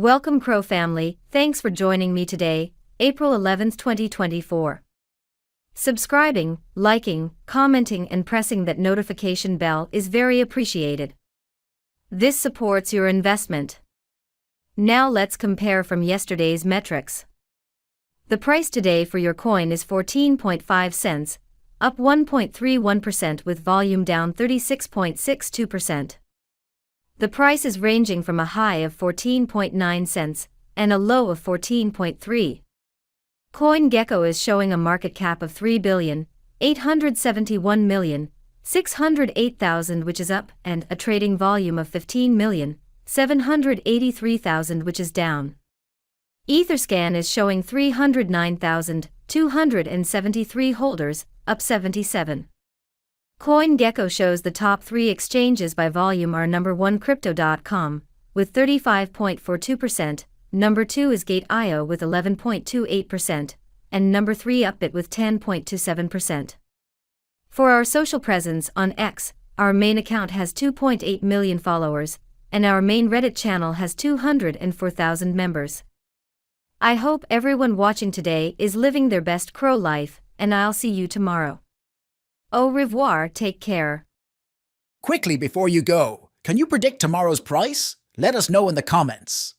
Welcome CRO family, thanks for joining me today, April 11th, 2024. Subscribing, liking, commenting and pressing that notification bell is very appreciated. This supports your investment. Now let's compare from yesterday's metrics. The price today for your coin is 14.5 cents, up 1.31% with volume down 36.62%. The price is ranging from a high of 14.9 cents and a low of 14.3. CoinGecko is showing a market cap of 3,871,608,000 which is up and a trading volume of 15,783,000 which is down. Etherscan is showing 309,273 holders, up 77. CoinGecko shows the top 3 exchanges by volume are number 1 Crypto.com, with 35.42%, number 2 is Gate.io with 11.28%, and number 3 Upbit with 10.27%. For our social presence on X, our main account has 2.8 million followers, and our main Reddit channel has 204,000 members. I hope everyone watching today is living their best CRO life, and I'll see you tomorrow. Au revoir, take care. Quickly before you go, can you predict tomorrow's price? Let us know in the comments.